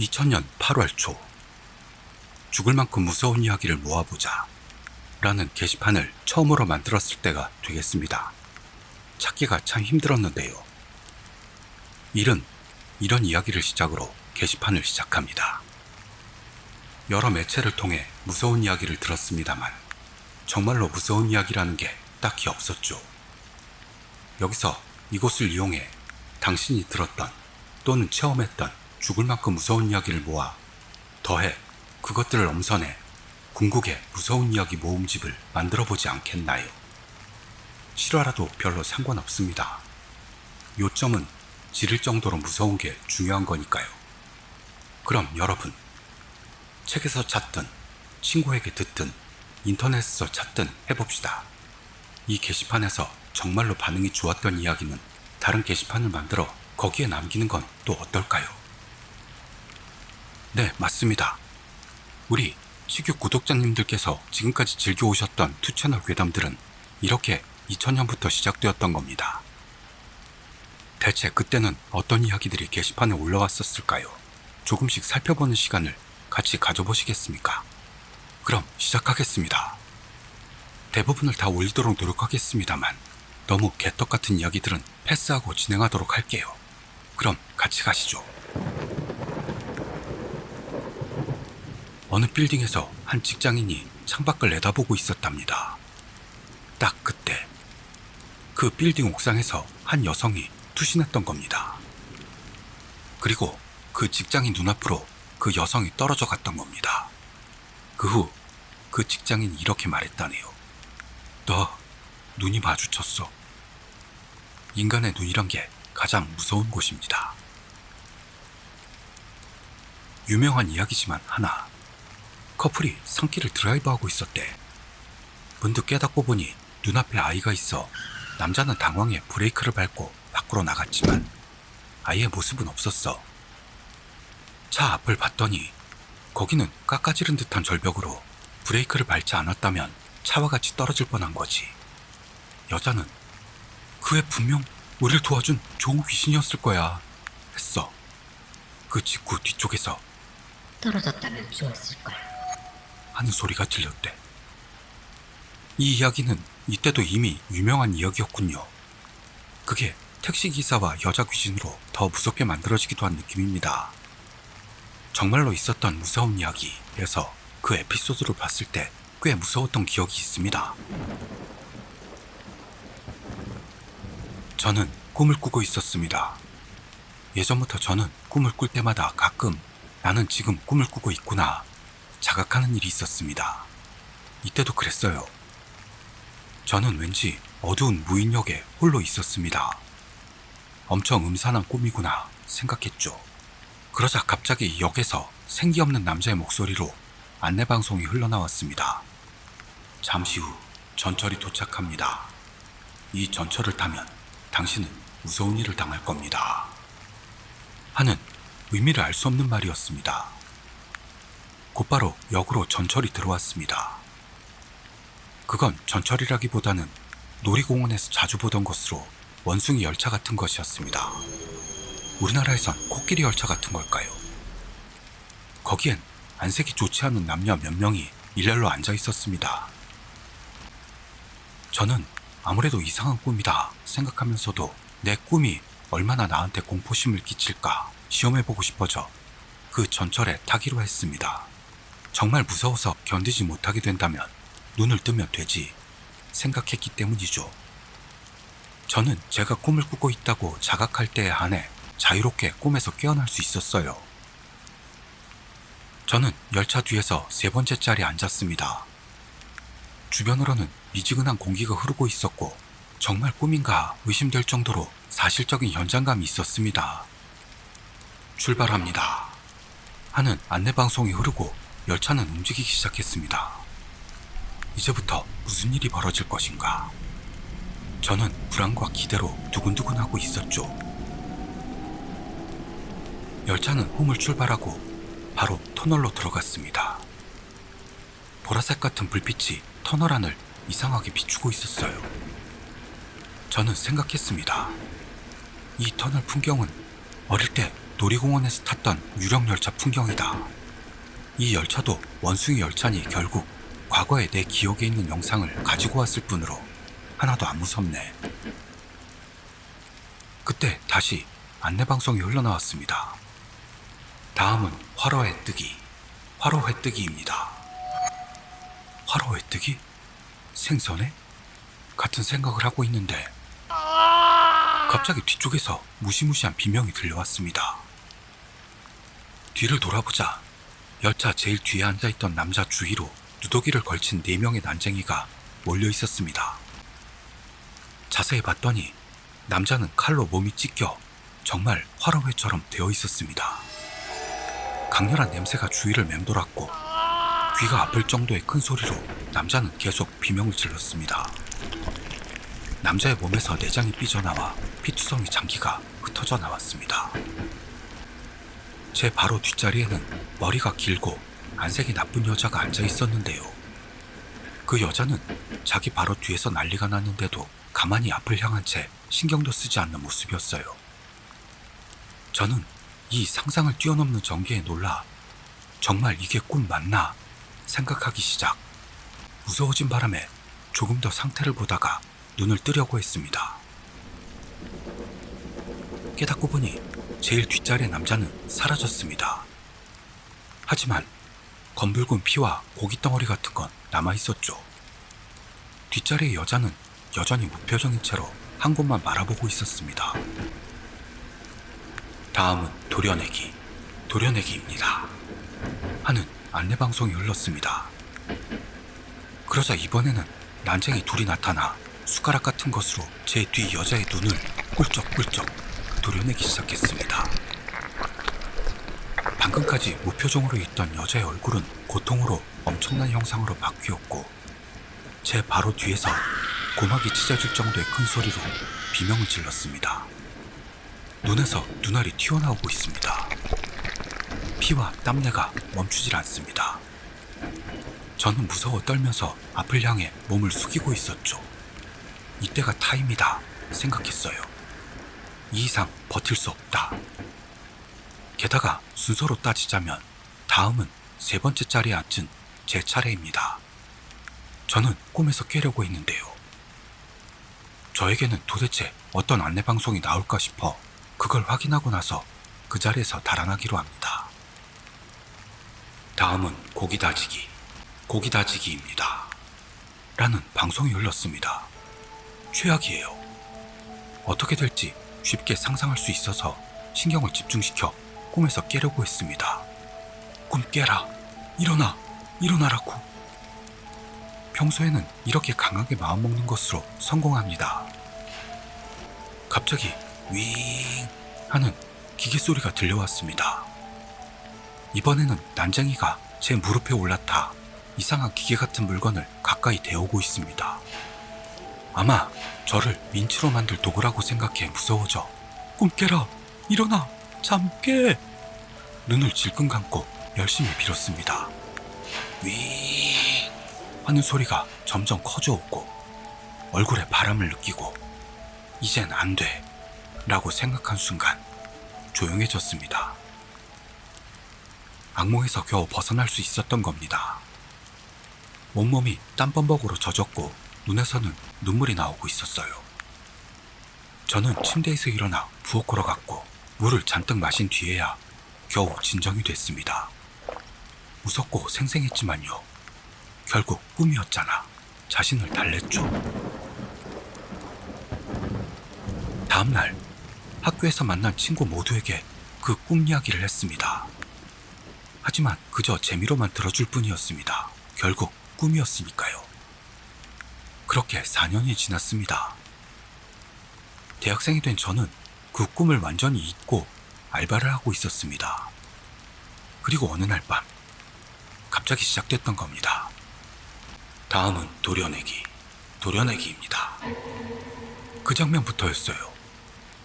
2000년 8월 초 죽을 만큼 무서운 이야기를 모아보자 라는 게시판을 처음으로 만들었을 때가 되겠습니다. 찾기가 참 힘들었는데요. 일은 이런 이야기를 시작으로 게시판을 시작합니다. 여러 매체를 통해 무서운 이야기를 들었습니다만 정말로 무서운 이야기라는 게 딱히 없었죠. 여기서 이곳을 이용해 당신이 들었던 또는 체험했던 죽을 만큼 무서운 이야기를 모아 더해 그것들을 엄선해 궁극의 무서운 이야기 모음집을 만들어보지 않겠나요? 실화라도 별로 상관없습니다. 요점은 지를 정도로 무서운 게 중요한 거니까요. 그럼 여러분, 책에서 찾든 친구에게 듣든 인터넷에서 찾든 해봅시다. 이 게시판에서 정말로 반응이 좋았던 이야기는 다른 게시판을 만들어 거기에 남기는 건 또 어떨까요? 네, 맞습니다. 우리 치규 구독자님들께서 지금까지 즐겨오셨던 투채널 괴담들은 이렇게 2000년부터 시작되었던 겁니다. 대체 그때는 어떤 이야기들이 게시판에 올라왔었을까요? 조금씩 살펴보는 시간을 같이 가져보시겠습니까? 그럼 시작하겠습니다. 대부분을 다 올리도록 노력하겠습니다만 너무 개떡 같은 이야기들은 패스하고 진행하도록 할게요. 그럼 같이 가시죠. 어느 빌딩에서 한 직장인이 창밖을 내다보고 있었답니다. 딱 그때 그 빌딩 옥상에서 한 여성이 투신했던 겁니다. 그리고 그 직장인 눈앞으로 그 여성이 떨어져 갔던 겁니다. 그 후 그 직장인이 이렇게 말했다네요. 너 눈이 마주쳤어. 인간의 눈이란 게 가장 무서운 곳입니다. 유명한 이야기지만 하나, 커플이 산길을 드라이브하고 있었대. 문득 깨닫고 보니 눈앞에 아이가 있어 남자는 당황해 브레이크를 밟고 밖으로 나갔지만 아이의 모습은 없었어. 차 앞을 봤더니 거기는 깎아지른 듯한 절벽으로 브레이크를 밟지 않았다면 차와 같이 떨어질 뻔한 거지. 여자는 그 애 분명 우리를 도와준 좋은 귀신이었을 거야 했어. 그 직후 뒤쪽에서 떨어졌다면 좋았을걸. 하는 소리가 들렸대. 이 이야기는 이때도 이미 유명한 이야기였군요. 그게 택시기사와 여자 귀신으로 더 무섭게 만들어지기도 한 느낌입니다. 정말로 있었던 무서운 이야기에서 그 에피소드를 봤을 때 꽤 무서웠던 기억이 있습니다. 저는 꿈을 꾸고 있었습니다. 예전부터 저는 꿈을 꿀 때마다 가끔 나는 지금 꿈을 꾸고 있구나 자각하는 일이 있었습니다. 이때도 그랬어요. 저는 왠지 어두운 무인역에 홀로 있었습니다. 엄청 음산한 꿈이구나 생각했죠. 그러자 갑자기 역에서 생기 없는 남자의 목소리로 안내방송이 흘러나왔습니다. 잠시 후 전철이 도착합니다. 이 전철을 타면 당신은 무서운 일을 당할 겁니다. 하는 의미를 알 수 없는 말이었습니다. 곧바로 역으로 전철이 들어왔습니다. 그건 전철이라기보다는 놀이공원에서 자주 보던 것으로 원숭이 열차 같은 것이었습니다. 우리나라에선 코끼리 열차 같은 걸까요? 거기엔 안색이 좋지 않은 남녀 몇 명이 일렬로 앉아 있었습니다. 저는 아무래도 이상한 꿈이다 생각하면서도 내 꿈이 얼마나 나한테 공포심을 끼칠까 시험해보고 싶어져 그 전철에 타기로 했습니다. 정말 무서워서 견디지 못하게 된다면 눈을 뜨면 되지 생각했기 때문이죠. 저는 제가 꿈을 꾸고 있다고 자각할 때에 한해 자유롭게 꿈에서 깨어날 수 있었어요. 저는 열차 뒤에서 세 번째 자리에 앉았습니다. 주변으로는 미지근한 공기가 흐르고 있었고 정말 꿈인가 의심될 정도로 사실적인 현장감이 있었습니다. 출발합니다 하는 안내방송이 흐르고 열차는 움직이기 시작했습니다. 이제부터 무슨 일이 벌어질 것인가? 저는 불안과 기대로 두근두근하고 있었죠. 열차는 홈을 출발하고 바로 터널로 들어갔습니다. 보라색 같은 불빛이 터널 안을 이상하게 비추고 있었어요. 저는 생각했습니다. 이 터널 풍경은 어릴 때 놀이공원에서 탔던 유령열차 풍경이다. 이 열차도 원숭이 열차니 결국 과거의 내 기억에 있는 영상을 가지고 왔을 뿐으로 하나도 안 무섭네. 그때 다시 안내방송이 흘러나왔습니다. 다음은 화로회뜨기, 화로회뜨기입니다. 화로회뜨기? 생선에? 같은 생각을 하고 있는데 갑자기 뒤쪽에서 무시무시한 비명이 들려왔습니다. 뒤를 돌아보자 열차 제일 뒤에 앉아있던 남자 주위로 누더기를 걸친 4명의 난쟁이가 몰려 있었습니다. 자세히 봤더니 남자는 칼로 몸이 찢겨 정말 화로회처럼 되어 있었습니다. 강렬한 냄새가 주위를 맴돌았고 귀가 아플 정도의 큰 소리로 남자는 계속 비명을 질렀습니다. 남자의 몸에서 내장이 삐져나와 피투성이 장기가 흩어져 나왔습니다. 제 바로 뒷자리에는 머리가 길고 안색이 나쁜 여자가 앉아 있었는데요. 그 여자는 자기 바로 뒤에서 난리가 났는데도 가만히 앞을 향한 채 신경도 쓰지 않는 모습이었어요. 저는 이 상상을 뛰어넘는 전개에 놀라 정말 이게 꿈 맞나 생각하기 시작. 무서워진 바람에 조금 더 상태를 보다가 눈을 뜨려고 했습니다. 깨닫고 보니 제일 뒷자리의 남자는 사라졌습니다. 하지만 검붉은 피와 고깃덩어리 같은 건 남아있었죠. 뒷자리의 여자는 여전히 무표정인 채로 한 곳만 바라보고 있었습니다. 다음은 도려내기, 도려내기입니다. 하는 안내방송이 흘렀습니다. 그러자 이번에는 난쟁이 둘이 나타나 숟가락 같은 것으로 제 뒤 여자의 눈을 꿀쩍꿀쩍 도려내기 시작했습니다. 방금까지 무표정으로 있던 여자의 얼굴은 고통으로 엄청난 형상으로 바뀌었고 제 바로 뒤에서 고막이 찢어질 정도의 큰 소리로 비명을 질렀습니다. 눈에서 눈알이 튀어나오고 있습니다. 피와 땀내가 멈추질 않습니다. 저는 무서워 떨면서 앞을 향해 몸을 숙이고 있었죠. 이때가 타임이다 생각했어요. 이 이상 버틸 수 없다. 게다가 순서로 따지자면 다음은 3번째 자리에 앉은 제 차례입니다. 저는 꿈에서 깨려고 했는데요. 저에게는 도대체 어떤 안내방송이 나올까 싶어 그걸 확인하고 나서 그 자리에서 달아나기로 합니다. 다음은 고기 다지기, 고기 다지기입니다. 라는 방송이 흘렀습니다. 최악이에요. 어떻게 될지 쉽게 상상할 수 있어서 신경을 집중시켜 꿈에서 깨려고 했습니다. 꿈 깨라. 일어나. 일어나라고. 평소에는 이렇게 강하게 마음먹는 것으로 성공합니다. 갑자기 윙 하는 기계 소리가 들려왔습니다. 이번에는 난쟁이가 제 무릎에 올라타 이상한 기계 같은 물건을 가까이 대오고 있습니다. 아마 저를 민치로 만들 도구라고 생각해 무서워져 꿈 깨라. 일어나. 잠 깨. 눈을 질끈 감고 열심히 빌었습니다. 윙 하는 소리가 점점 커져오고 얼굴에 바람을 느끼고 이젠 안 돼 라고 생각한 순간 조용해졌습니다. 악몽에서 겨우 벗어날 수 있었던 겁니다. 온몸이 땀범벅으로 젖었고 눈에서는 눈물이 나오고 있었어요. 저는 침대에서 일어나 부엌 걸어갔고 물을 잔뜩 마신 뒤에야 겨우 진정이 됐습니다. 무섭고 생생했지만요. 결국 꿈이었잖아. 자신을 달랬죠. 다음날 학교에서 만난 친구 모두에게 그 꿈 이야기를 했습니다. 하지만 그저 재미로만 들어줄 뿐이었습니다. 결국 꿈이었으니까요. 그렇게 4년이 지났습니다. 대학생이 된 저는 그 꿈을 완전히 잊고 알바를 하고 있었습니다. 그리고 어느 날 밤 갑자기 시작됐던 겁니다. 다음은 도려내기, 도려내기입니다. 그 장면부터였어요.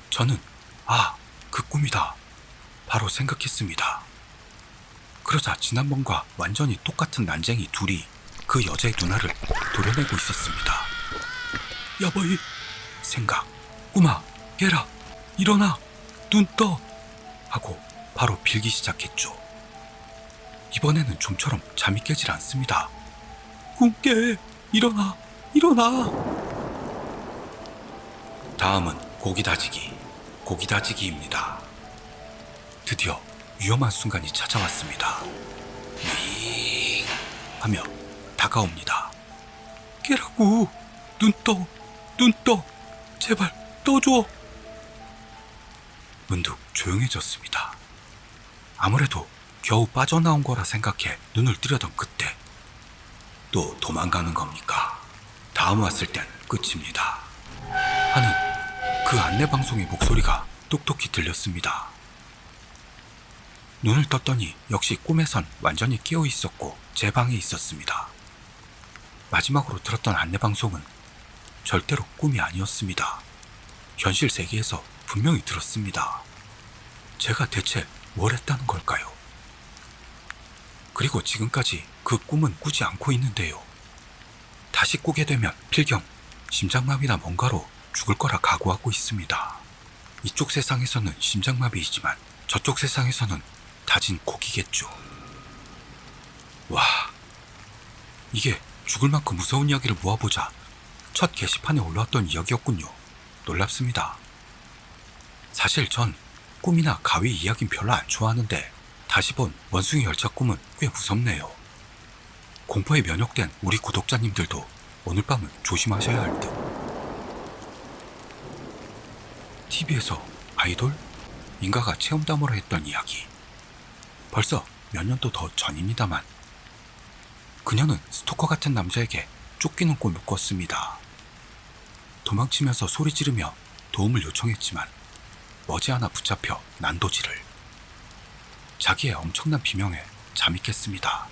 저는 그 꿈이다 바로 생각했습니다. 그러자 지난번과 완전히 똑같은 난쟁이 둘이 그 여자의 눈알을 도려내고 있었습니다. 여보이 생각, 꿈아 깨라. 일어나. 눈 떠. 하고 바로 빌기 시작했죠. 이번에는 좀처럼 잠이 깨질 않습니다. 꿈 깨! 일어나! 일어나! 다음은 고기 다지기입니다. 드디어 위험한 순간이 찾아왔습니다. 윙! 하며 다가옵니다. 깨라고! 눈 떠! 눈 떠! 제발 떠줘! 문득 조용해졌습니다. 아무래도 겨우 빠져나온 거라 생각해 눈을 뜨려던 그때 또 도망가는 겁니까? 다음 왔을 땐 끝입니다. 하는 그 안내방송의 목소리가 똑똑히 들렸습니다. 눈을 떴더니 역시 꿈에선 완전히 깨어 있었고 제 방에 있었습니다. 마지막으로 들었던 안내방송은 절대로 꿈이 아니었습니다. 현실 세계에서 분명히 들었습니다. 제가 대체 뭘 했다는 걸까요? 그리고 지금까지 그 꿈은 꾸지 않고 있는데요. 다시 꾸게 되면 필경 심장마비나 뭔가로 죽을 거라 각오하고 있습니다. 이쪽 세상에서는 심장마비이지만 저쪽 세상에서는 다진 고기겠죠. 와, 이게 죽을 만큼 무서운 이야기를 모아보자 첫 게시판에 올라왔던 이야기였군요. 놀랍습니다. 사실 전 꿈이나 가위 이야기는 별로 안 좋아하는데 다시 본 원숭이 열차 꿈은 꽤 무섭네요. 공포에 면역된 우리 구독자님들도 오늘 밤은 조심하셔야 할 듯. TV에서 아이돌? 인가가 체험담으로 했던 이야기. 벌써 몇 년도 더 전입니다만 그녀는 스토커 같은 남자에게 쫓기는 꿈을 꿨습니다. 도망치면서 소리 지르며 도움을 요청했지만 머지않아 붙잡혀 난도질을. 자기의 엄청난 비명에 잠이 깼습니다.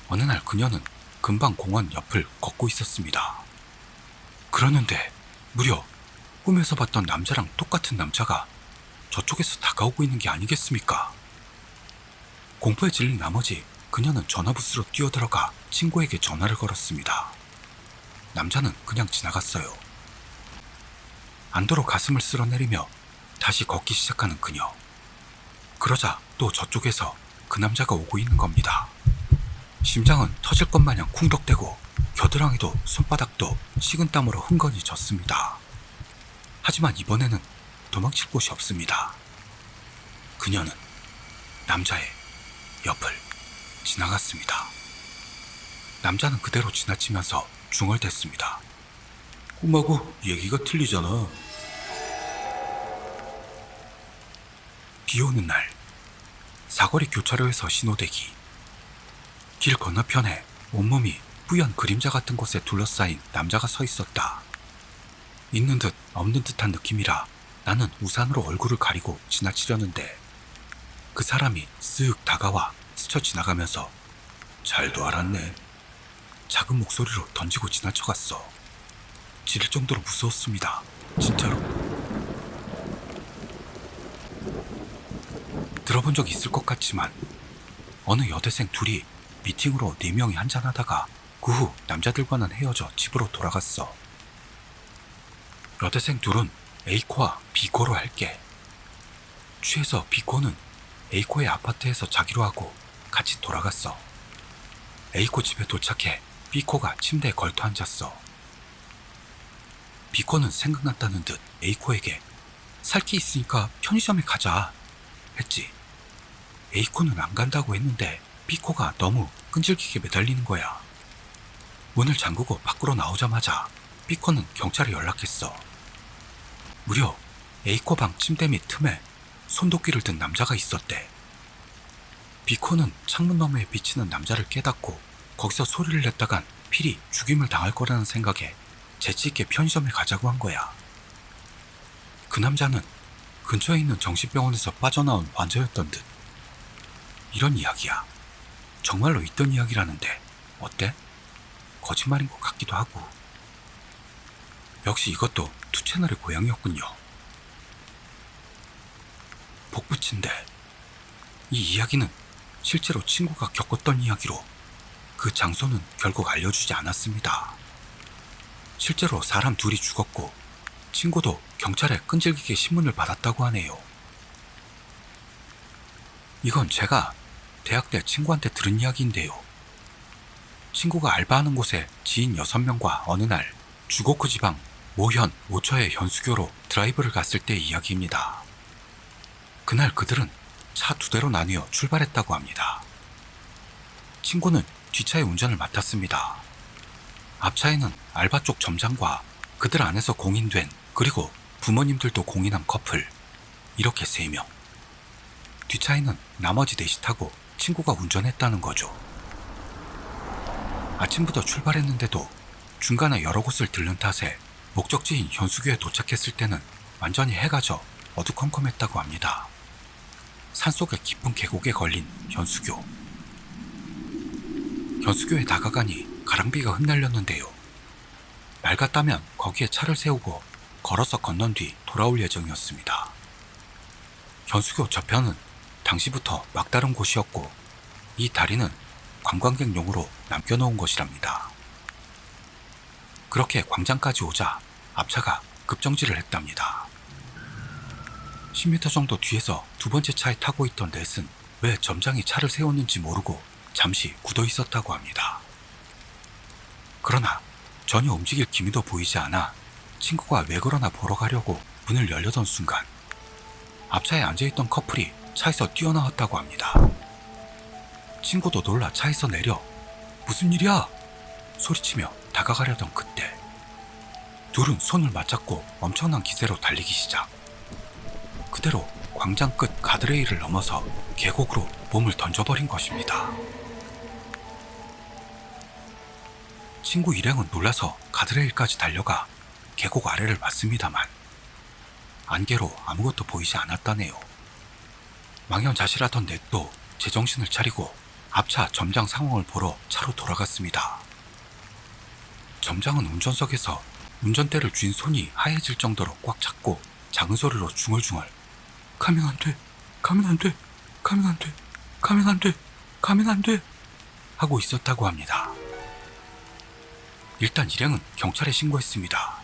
어느 날 그녀는 근방 공원 옆을 걷고 있었습니다. 그러는데 무려 꿈에서 봤던 남자랑 똑같은 남자가 저쪽에서 다가오고 있는 게 아니겠습니까? 공포에 질린 나머지 그녀는 전화부스로 뛰어들어가 친구에게 전화를 걸었습니다. 남자는 그냥 지나갔어요. 안도로 가슴을 쓸어내리며 다시 걷기 시작하는 그녀. 그러자 또 저쪽에서 그 남자가 오고 있는 겁니다. 심장은 터질 것 마냥 쿵덕대고 겨드랑이도 손바닥도 식은땀으로 흥건히 젖습니다. 하지만 이번에는 도망칠 곳이 없습니다. 그녀는 남자의 옆을 지나갔습니다. 남자는 그대로 지나치면서 중얼댔습니다. 꿈하고 얘기가 틀리잖아. 비 오는 날 사거리 교차로에서 신호대기. 길 건너편에 온몸이 뿌연 그림자 같은 곳에 둘러싸인 남자가 서 있었다. 있는 듯 없는 듯한 느낌이라 나는 우산으로 얼굴을 가리고 지나치려는데 그 사람이 쓱 다가와 스쳐 지나가면서 잘도 알았네. 작은 목소리로 던지고 지나쳐갔어. 지릴 정도로 무서웠습니다. 진짜로. 들어본 적 있을 것 같지만 어느 여대생 둘이 미팅으로 4명이 한잔하다가 그 후 남자들과는 헤어져 집으로 돌아갔어. 여대생 둘은 A코와 B코로 할게. 취해서 B코는 A코의 아파트에서 자기로 하고 같이 돌아갔어. A코 집에 도착해 B코가 침대에 걸터 앉았어. B코는 생각났다는 듯 A코에게 살 게 있으니까 편의점에 가자 했지. A코는 안 간다고 했는데 B코가 너무 끈질기게 매달리는 거야. 문을 잠그고 밖으로 나오자마자 B코는 경찰에 연락했어. 무려 A코 방 침대 밑 틈에 손도끼를 든 남자가 있었대. B코는 창문 너머에 비치는 남자를 깨닫고 거기서 소리를 냈다간 필히 죽임을 당할 거라는 생각에 재치있게 편의점에 가자고 한 거야. 그 남자는 근처에 있는 정신병원에서 빠져나온 환자였던 듯. 이런 이야기야. 정말로 있던 이야기라는데 어때? 거짓말인 것 같기도 하고. 역시 이것도 투채널의 고향이었군요. 복붙인데 이 이야기는 실제로 친구가 겪었던 이야기로 그 장소는 결국 알려주지 않았습니다. 실제로 사람 둘이 죽었고 친구도 경찰에 끈질기게 신문을 받았다고 하네요. 이건 제가 대학 때 친구한테 들은 이야기인데요. 친구가 알바하는 곳에 지인 6명과 어느 날 주고쿠 지방 모현, 모처의 현수교로 드라이브를 갔을 때의 이야기입니다. 그날 그들은 차 2대로 나뉘어 출발했다고 합니다. 친구는 뒷차의 운전을 맡았습니다. 앞차에는 알바 쪽 점장과 그들 안에서 공인된, 그리고 부모님들도 공인한 커플, 이렇게 3명. 뒷차에는 나머지 4이 타고 친구가 운전했다는 거죠. 아침부터 출발했는데도 중간에 여러 곳을 들른 탓에 목적지인 현수교에 도착했을 때는 완전히 해가 져 어두컴컴했다고 합니다. 산속의 깊은 계곡에 걸린 현수교. 현수교에 다가가니 가랑비가 흩날렸는데요. 맑았다면 거기에 차를 세우고 걸어서 건넌 뒤 돌아올 예정이었습니다. 현수교 저편은 당시부터 막다른 곳이었고 이 다리는 관광객용으로 남겨놓은 것이랍니다. 그렇게 광장까지 오자 앞차가 급정지를 했답니다. 10m 정도 뒤에서 2번째 차에 타고 있던 넷은 왜 점장이 차를 세웠는지 모르고 잠시 굳어 있었다고 합니다. 그러나 전혀 움직일 기미도 보이지 않아 친구가 왜 그러나 보러 가려고 문을 열려던 순간 앞차에 앉아있던 커플이 차에서 뛰어나왔다고 합니다. 친구도 놀라 차에서 내려 무슨 일이야? 소리치며 다가가려던 그때 둘은 손을 맞잡고 엄청난 기세로 달리기 시작. 그대로 광장 끝 가드레일을 넘어서 계곡으로 몸을 던져버린 것입니다. 친구 일행은 놀라서 가드레일까지 달려가 계곡 아래를 봤습니다만 안개로 아무것도 보이지 않았다네요. 망연자실하던 넷도 제정신을 차리고 앞차 점장 상황을 보러 차로 돌아갔습니다. 점장은 운전석에서 운전대를 쥔 손이 하얘질 정도로 꽉 잡고 작은 소리로 중얼중얼 가면 안 돼, 가면 안 돼, 가면 안 돼, 가면 안 돼, 가면 안 돼 하고 있었다고 합니다. 일단 일행은 경찰에 신고했습니다.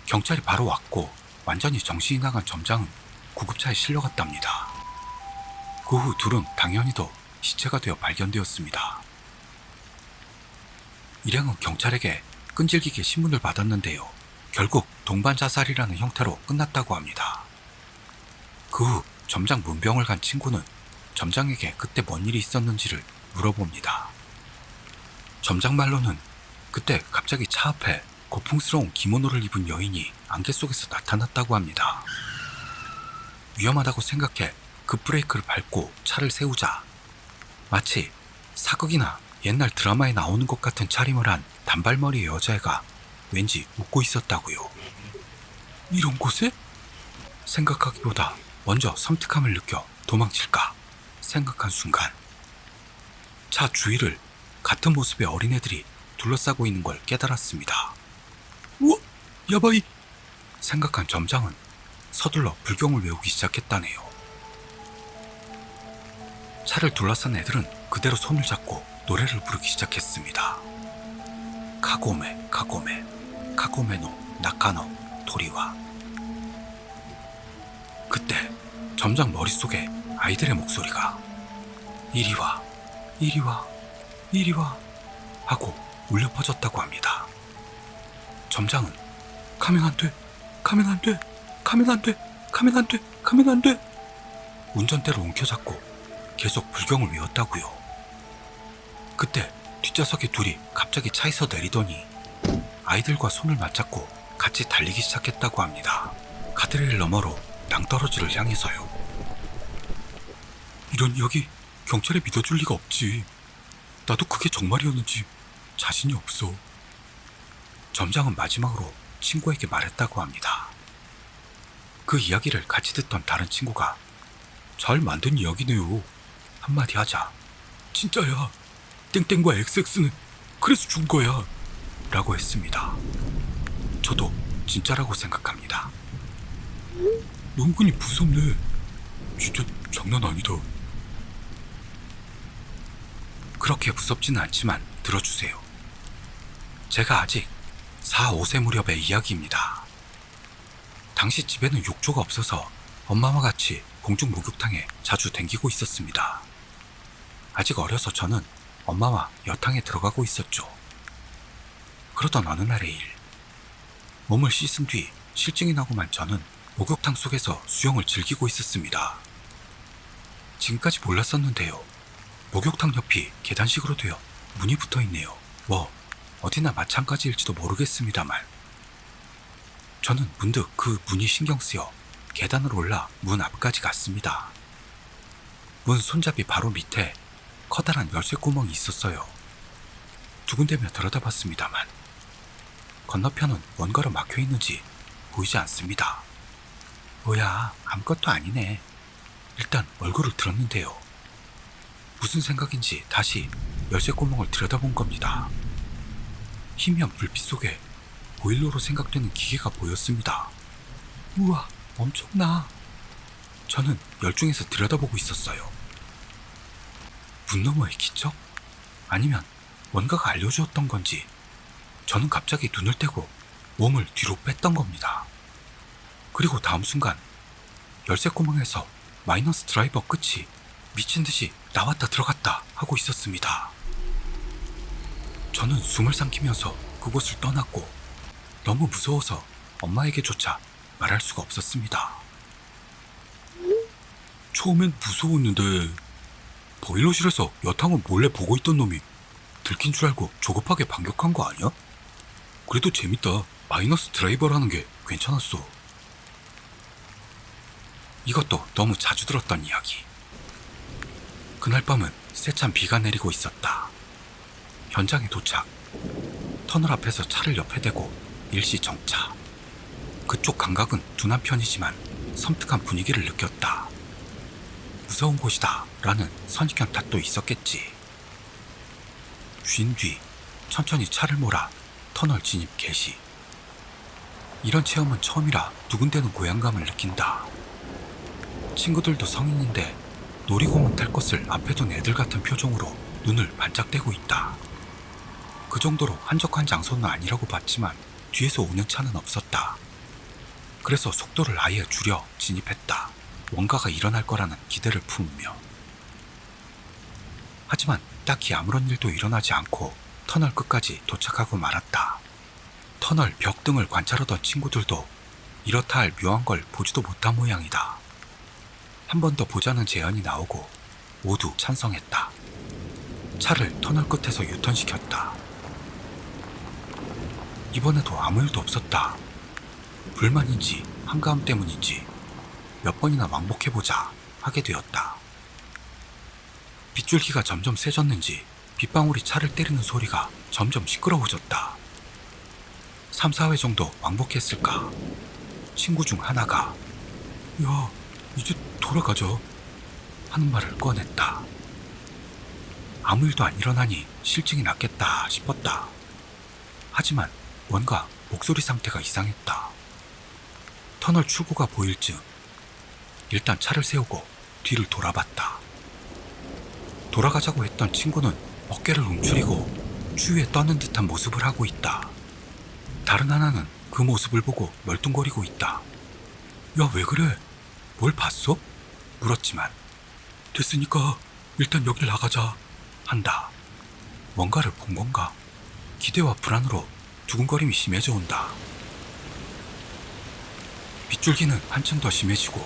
경찰이 바로 왔고 완전히 정신이 나간 점장은 구급차에 실려갔답니다. 그 후 둘은 당연히도 시체가 되어 발견되었습니다. 일행은 경찰에게 끈질기게 신문을 받았는데요. 결국 동반 자살이라는 형태로 끝났다고 합니다. 그 후 점장 문병을 간 친구는 점장에게 그때 뭔 일이 있었는지를 물어봅니다. 점장 말로는 그때 갑자기 차 앞에 고풍스러운 기모노를 입은 여인이 안개 속에서 나타났다고 합니다. 위험하다고 생각해 급브레이크를 밟고 차를 세우자 마치 사극이나 옛날 드라마에 나오는 것 같은 차림을 한 단발머리의 여자애가 왠지 웃고 있었다고요. 이런 곳에? 생각하기보다 먼저 섬뜩함을 느껴 도망칠까 생각한 순간 차 주위를 같은 모습의 어린애들이 둘러싸고 있는 걸 깨달았습니다. 우와! 야바이! 생각한 점장은 서둘러 불경을 외우기 시작했다네요. 차를 둘러싼 애들은 그대로 손을 잡고 노래를 부르기 시작했습니다. 카고메 카고메 카고메노 나카노 토리와. 그때 점장 머릿속에 아이들의 목소리가 이리와 이리와 이리와 하고 울려 퍼졌다고 합니다. 점장은 가면 안 돼, 가면 안 돼, 가면 안 돼, 가면 안 돼, 가면 안 돼 운전대를 움켜잡고 계속 불경을 외웠다고요. 그때 뒷좌석의 둘이 갑자기 차에서 내리더니 아이들과 손을 맞잡고 같이 달리기 시작했다고 합니다. 가드레일 너머로 낭떠러지를 향해서요. 이런 이야기 경찰에 믿어줄 리가 없지. 나도 그게 정말이었는지 자신이 없어. 점장은 마지막으로 친구에게 말했다고 합니다. 그 이야기를 같이 듣던 다른 친구가 잘 만든 이야기네요. 한마디 하자. 진짜야. 땡땡과 XX는 그래서 준 거야. 라고 했습니다. 저도 진짜라고 생각합니다. 은근히 무섭네. 진짜 장난 아니다. 그렇게 무섭지는 않지만 들어주세요. 제가 아직 4, 5세 무렵의 이야기입니다. 당시 집에는 욕조가 없어서 엄마와 같이 공중 목욕탕에 자주 댕기고 있었습니다. 아직 어려서 저는 엄마와 여탕에 들어가고 있었죠. 그러던 어느 날의 일, 몸을 씻은 뒤 실증이 나고만 저는 목욕탕 속에서 수영을 즐기고 있었습니다. 지금까지 몰랐었는데요. 목욕탕 옆이 계단식으로 되어 문이 붙어 있네요. 뭐 어디나 마찬가지일지도 모르겠습니다만 저는 문득 그 문이 신경 쓰여 계단을 올라 문 앞까지 갔습니다. 문 손잡이 바로 밑에 커다란 열쇠 구멍이 있었어요. 두근대며 들여다봤습니다만 건너편은 뭔가로 막혀 있는지 보이지 않습니다. 뭐야, 아무것도 아니네. 일단 얼굴을 들었는데요. 무슨 생각인지 다시 열쇠 구멍을 들여다본 겁니다. 희미한 불빛 속에 보일러로 생각되는 기계가 보였습니다. 우와, 엄청나. 저는 열중해서 들여다보고 있었어요. 문 너머의 기적? 아니면 뭔가가 알려주었던 건지 저는 갑자기 눈을 떼고 몸을 뒤로 뺐던 겁니다. 그리고 다음 순간 열쇠 구멍에서 마이너스 드라이버 끝이 미친 듯이 나왔다 들어갔다 하고 있었습니다. 저는 숨을 삼키면서 그곳을 떠났고 너무 무서워서 엄마에게조차 말할 수가 없었습니다. 처음엔 무서웠는데 보일러실에서 여탕을 몰래 보고 있던 놈이 들킨 줄 알고 조급하게 반격한 거 아니야? 그래도 재밌다. 마이너스 드라이버라는 게 괜찮았어. 이것도 너무 자주 들었던 이야기. 그날 밤은 세찬 비가 내리고 있었다. 현장에 도착. 터널 앞에서 차를 옆에 대고 일시 정차. 그쪽 감각은 둔한 편이지만 섬뜩한 분위기를 느꼈다. 무서운 곳이다 라는 선입견 탓도 있었겠지. 쉰 뒤 천천히 차를 몰아 터널 진입 개시. 이런 체험은 처음이라 두근대는 고향감을 느낀다. 친구들도 성인인데 놀이공원 탈 것을 앞에 둔 애들 같은 표정으로 눈을 반짝대고 있다. 그 정도로 한적한 장소는 아니라고 봤지만 뒤에서 오는 차는 없었다. 그래서 속도를 아예 줄여 진입했다. 뭔가가 일어날 거라는 기대를 품으며. 하지만 딱히 아무런 일도 일어나지 않고 터널 끝까지 도착하고 말았다. 터널 벽 등을 관찰하던 친구들도 이렇다 할 묘한 걸 보지도 못한 모양이다. 한 번 더 보자는 제안이 나오고 모두 찬성했다. 차를 터널 끝에서 유턴시켰다. 이번에도 아무 일도 없었다. 불만인지 한가함 때문인지 몇 번이나 왕복해보자 하게 되었다. 빗줄기가 점점 세졌는지 빗방울이 차를 때리는 소리가 점점 시끄러워졌다. 3, 4회 정도 왕복했을까? 친구 중 하나가 야, 이제 돌아가자 하는 말을 꺼냈다. 아무 일도 안 일어나니 실증이 났겠다 싶었다. 하지만 뭔가 목소리 상태가 이상했다. 터널 출구가 보일 즈음 일단 차를 세우고 뒤를 돌아봤다. 돌아가자고 했던 친구는 어깨를 움츠리고 추위에 떠는 듯한 모습을 하고 있다. 다른 하나는 그 모습을 보고 멀뚱거리고 있다. 야, 왜 그래? 뭘 봤어? 물었지만 됐으니까 일단 여길 나가자 한다. 뭔가를 본 건가? 기대와 불안으로 두근거림이 심해져 온다. 빗줄기는 한층 더 심해지고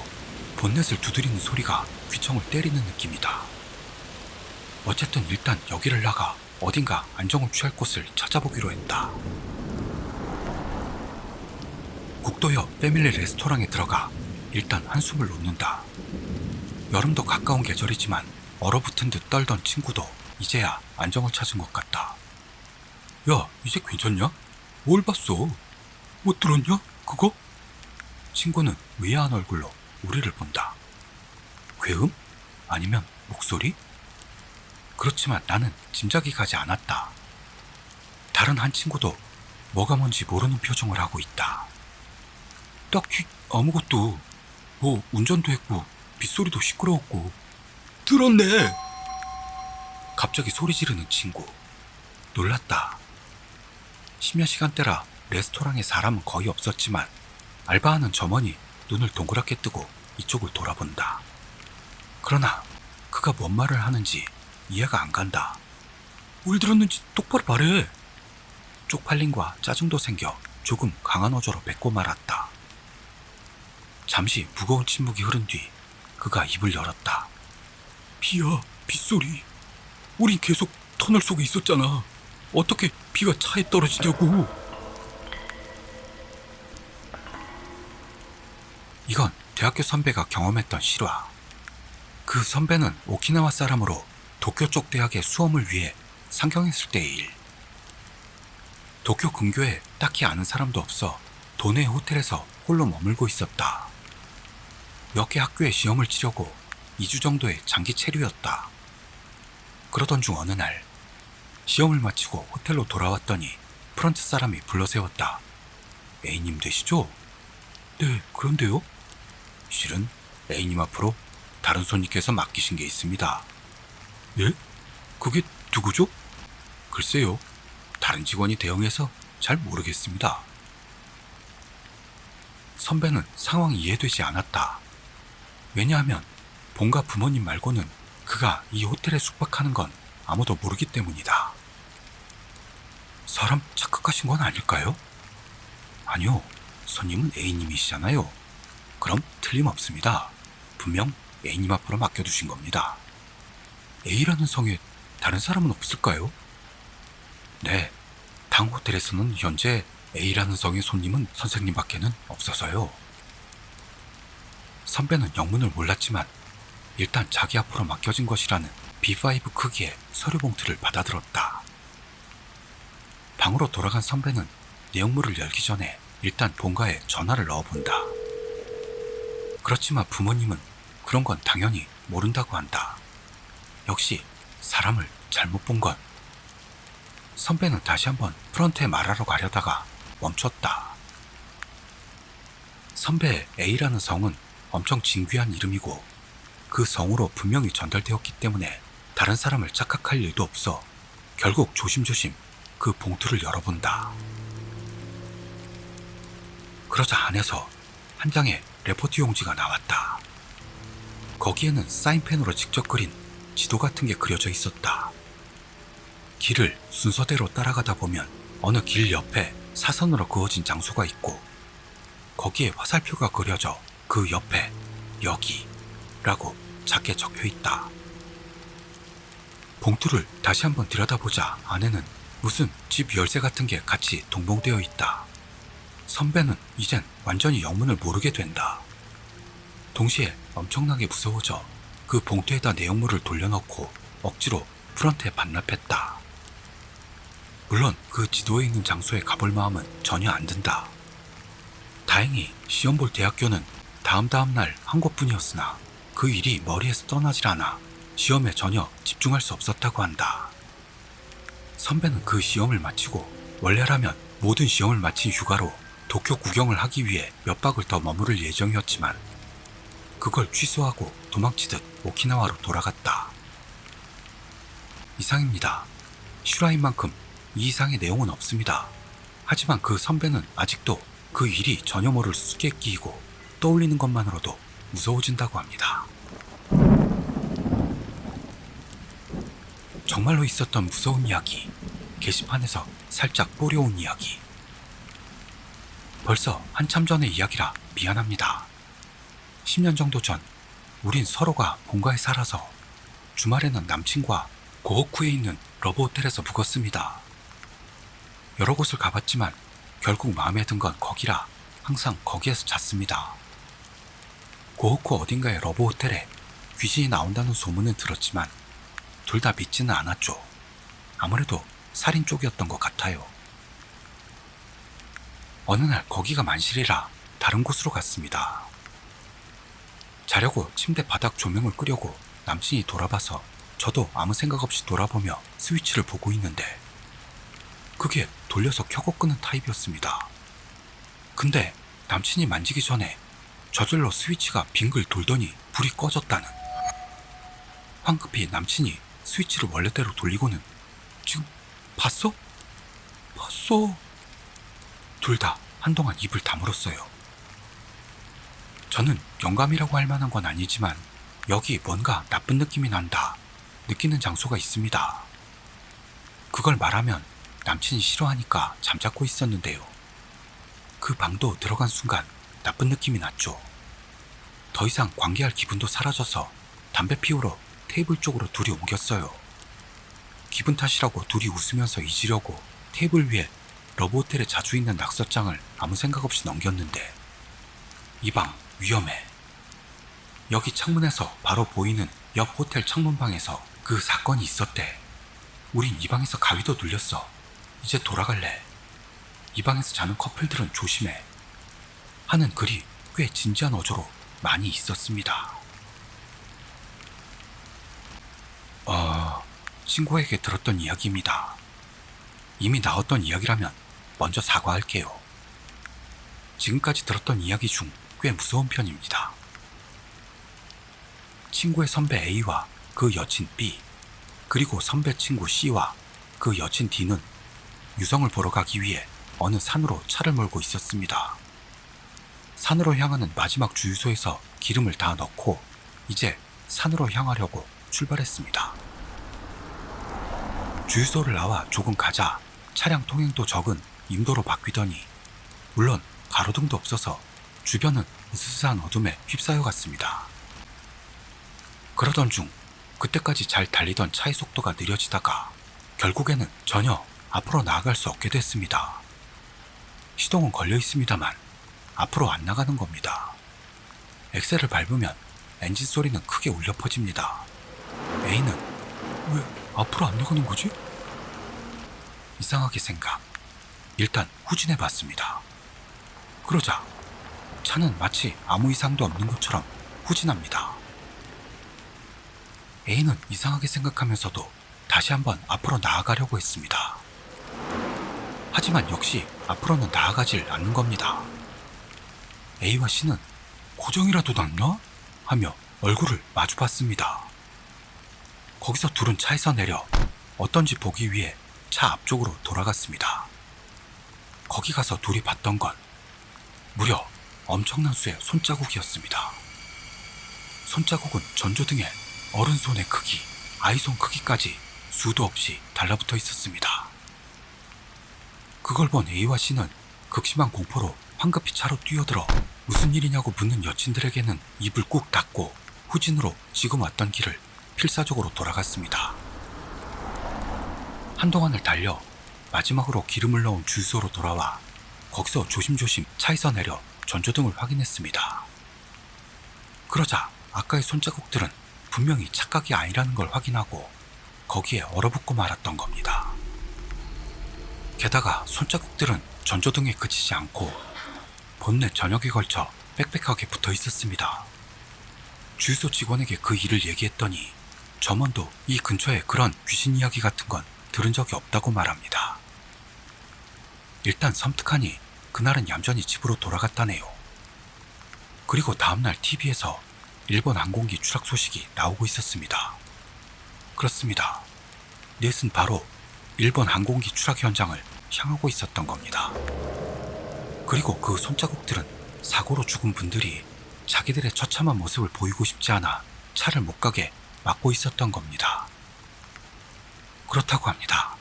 본넷을 두드리는 소리가 귀청을 때리는 느낌이다. 어쨌든 일단 여기를 나가 어딘가 안정을 취할 곳을 찾아보기로 했다. 국도역 패밀리 레스토랑에 들어가 일단 한숨을 놓는다. 여름도 가까운 계절이지만 얼어붙은 듯 떨던 친구도 이제야 안정을 찾은 것 같다. 야, 이제 괜찮냐? 뭘 봤어? 못 들었냐? 그거? 친구는 의아한 얼굴로 우리를 본다. 괴음? 아니면 목소리? 그렇지만 나는 짐작이 가지 않았다. 다른 한 친구도 뭐가 뭔지 모르는 표정을 하고 있다. 딱히 아무것도, 뭐 운전도 했고 빗소리도 시끄러웠고. 들었네! 갑자기 소리 지르는 친구. 놀랐다. 심야 시간대라 레스토랑에 사람은 거의 없었지만 알바하는 점원이 눈을 동그랗게 뜨고 이쪽을 돌아본다. 그러나 그가 뭔 말을 하는지 이해가 안 간다. 뭘 들었는지 똑바로 말해. 쪽팔림과 짜증도 생겨 조금 강한 어조로 뱉고 말았다. 잠시 무거운 침묵이 흐른 뒤 그가 입을 열었다. 비야, 빗소리. 우린 계속 터널 속에 있었잖아. 어떻게 비가 차에 떨어지냐고. 이건 대학교 선배가 경험했던 실화. 그 선배는 오키나와 사람으로 도쿄 쪽 대학의 수험을 위해 상경했을 때의 일. 도쿄 근교에 딱히 아는 사람도 없어 도내 호텔에서 홀로 머물고 있었다. 몇 개 학교에 시험을 치려고 2주 정도의 장기 체류였다. 그러던 중 어느 날 시험을 마치고 호텔로 돌아왔더니 프런트 사람이 불러세웠다. A님 되시죠? 네, 그런데요? 실은 A님 앞으로 다른 손님께서 맡기신 게 있습니다. 예? 그게 누구죠? 글쎄요, 다른 직원이 대응해서 잘 모르겠습니다. 선배는 상황이 이해되지 않았다. 왜냐하면 본가 부모님 말고는 그가 이 호텔에 숙박하는 건 아무도 모르기 때문이다. 사람 착각하신 건 아닐까요? 아니요, 손님은 A님이시잖아요. 그럼 틀림없습니다. 분명 A님 앞으로 맡겨두신 겁니다. A라는 성에 다른 사람은 없을까요? 네, 당 호텔에서는 현재 A라는 성의 손님은 선생님밖에는 없어서요. 선배는 영문을 몰랐지만 일단 자기 앞으로 맡겨진 것이라는 B5 크기의 서류 봉투를 받아들었다. 방으로 돌아간 선배는 내용물을 열기 전에 일단 본가에 전화를 넣어본다. 그렇지만 부모님은 그런 건 당연히 모른다고 한다. 역시 사람을 잘못 본 건. 선배는 다시 한번 프런트에 말하러 가려다가 멈췄다. 선배의 A라는 성은 엄청 진귀한 이름이고 그 성으로 분명히 전달되었기 때문에 다른 사람을 착각할 일도 없어 결국 조심조심 그 봉투를 열어본다. 그러자 안에서 한 장의 레포트 용지가 나왔다. 거기에는 사인펜으로 직접 그린 지도 같은 게 그려져 있었다. 길을 순서대로 따라가다 보면 어느 길 옆에 사선으로 그어진 장소가 있고 거기에 화살표가 그려져 그 옆에 여기라고 작게 적혀 있다. 봉투를 다시 한번 들여다보자 안에는 무슨 집 열쇠 같은 게 같이 동봉되어 있다. 선배는 이젠 완전히 영문을 모르게 된다. 동시에 엄청나게 무서워져 그 봉투에다 내용물을 돌려넣고 억지로 프런트에 반납했다. 물론 그 지도에 있는 장소에 가볼 마음은 전혀 안 든다. 다행히 시험 볼 대학교는 다음 날 한 곳뿐이었으나 그 일이 머리에서 떠나질 않아 시험에 전혀 집중할 수 없었다고 한다. 선배는 그 시험을 마치고 원래라면 모든 시험을 마친 휴가로 도쿄 구경을 하기 위해 몇 박을 더 머무를 예정이었지만 그걸 취소하고 도망치듯 오키나와로 돌아갔다. 이상입니다. 실화인 만큼 이 이상의 내용은 없습니다. 하지만 그 선배는 아직도 그 일이 전혀 모를 수수께끼 끼이고 떠올리는 것만으로도 무서워진다고 합니다. 정말로 있었던 무서운 이야기, 게시판에서 살짝 뿌려온 이야기. 벌써 한참 전의 이야기라 미안합니다. 10년 정도 전 우린 서로가 본가에 살아서 주말에는 남친과 고호쿠에 있는 러브호텔에서 묵었습니다. 여러 곳을 가봤지만 결국 마음에 든 건 거기라 항상 거기에서 잤습니다. 고호쿠 어딘가의 러브호텔에 귀신이 나온다는 소문은 들었지만 둘 다 믿지는 않았죠. 아무래도 살인 쪽이었던 것 같아요. 어느 날 거기가 만실이라 다른 곳으로 갔습니다. 자려고 침대 바닥 조명을 끄려고 남친이 돌아봐서 저도 아무 생각 없이 돌아보며 스위치를 보고 있는데 그게 돌려서 켜고 끄는 타입이었습니다. 근데 남친이 만지기 전에 저절로 스위치가 빙글 돌더니 불이 꺼졌다는. 황급히 남친이 스위치를 원래대로 돌리고는 지금 봤어? 봤어. 둘 다 한동안 입을 다물었어요. 저는 영감이라고 할 만한 건 아니지만 여기 뭔가 나쁜 느낌이 난다 느끼는 장소가 있습니다. 그걸 말하면 남친이 싫어하니까 잠자코 있었는데요. 그 방도 들어간 순간 나쁜 느낌이 났죠. 더 이상 관계할 기분도 사라져서 담배 피우러 테이블 쪽으로 둘이 옮겼어요. 기분 탓이라고 둘이 웃으면서 잊으려고 테이블 위에 러브호텔에 자주 있는 낙서장을 아무 생각 없이 넘겼는데 이 방 위험해. 여기 창문에서 바로 보이는 옆 호텔 창문방에서 그 사건이 있었대. 우린 이 방에서 가위도 눌렸어. 이제 돌아갈래. 이 방에서 자는 커플들은 조심해. 하는 글이 꽤 진지한 어조로 많이 있었습니다. 친구에게 들었던 이야기입니다. 이미 나왔던 이야기라면 먼저 사과할게요. 지금까지 들었던 이야기 중 꽤 무서운 편입니다. 친구의 선배 A와 그 여친 B, 그리고 선배 친구 C와 그 여친 D는 유성을 보러 가기 위해 어느 산으로 차를 몰고 있었습니다. 산으로 향하는 마지막 주유소에서 기름을 다 넣고 이제 산으로 향하려고 출발했습니다. 주유소를 나와 조금 가자 차량 통행도 적은 임도로 바뀌더니 물론 가로등도 없어서 주변은 으스스한 어둠에 휩싸여 갔습니다. 그러던 중 그때까지 잘 달리던 차의 속도가 느려지다가 결국에는 전혀 앞으로 나아갈 수 없게 됐습니다. 시동은 걸려 있습니다만 앞으로 안 나가는 겁니다. 엑셀을 밟으면 엔진 소리는 크게 울려 퍼집니다. A는 왜 앞으로 안 나가는 거지? 이상하게 생각. 일단 후진해 봤습니다. 그러자 차는 마치 아무 이상도 없는 것처럼 후진합니다. A는 이상하게 생각하면서도 다시 한번 앞으로 나아가려고 했습니다. 하지만 역시 앞으로는 나아가질 않는 겁니다. A와 C는 고정이라도 났나? 하며 얼굴을 마주 봤습니다. 거기서 둘은 차에서 내려 어떤지 보기 위해 차 앞쪽으로 돌아갔습니다. 거기 가서 둘이 봤던 건 무려 엄청난 수의 손자국이었습니다. 손자국은 전조등에 어른손의 크기, 아이손 크기까지 수도 없이 달라붙어 있었습니다. 그걸 본 A와 C는 극심한 공포로 황급히 차로 뛰어들어 무슨 일이냐고 묻는 여친들에게는 입을 꾹 닫고 후진으로 지금 왔던 길을 필사적으로 돌아갔습니다. 한동안을 달려 마지막으로 기름을 넣은 주유소로 돌아와 거기서 조심조심 차에서 내려 전조등을 확인했습니다. 그러자 아까의 손자국들은 분명히 착각이 아니라는 걸 확인하고 거기에 얼어붙고 말았던 겁니다. 게다가 손자국들은 전조등에 그치지 않고 본넷 전역에 걸쳐 빽빽하게 붙어 있었습니다. 주유소 직원에게 그 일을 얘기했더니 점원도 이 근처에 그런 귀신 이야기 같은 건 들은 적이 없다고 말합니다. 일단 섬뜩하니 그날은 얌전히 집으로 돌아갔다네요. 그리고 다음날 TV에서 일본 항공기 추락 소식이 나오고 있었습니다. 그렇습니다. 넷은 바로 일본 항공기 추락 현장을 향하고 있었던 겁니다. 그리고 그 손자국들은 사고로 죽은 분들이 자기들의 처참한 모습을 보이고 싶지 않아 차를 못 가게 막고 있었던 겁니다. 그렇다고 합니다.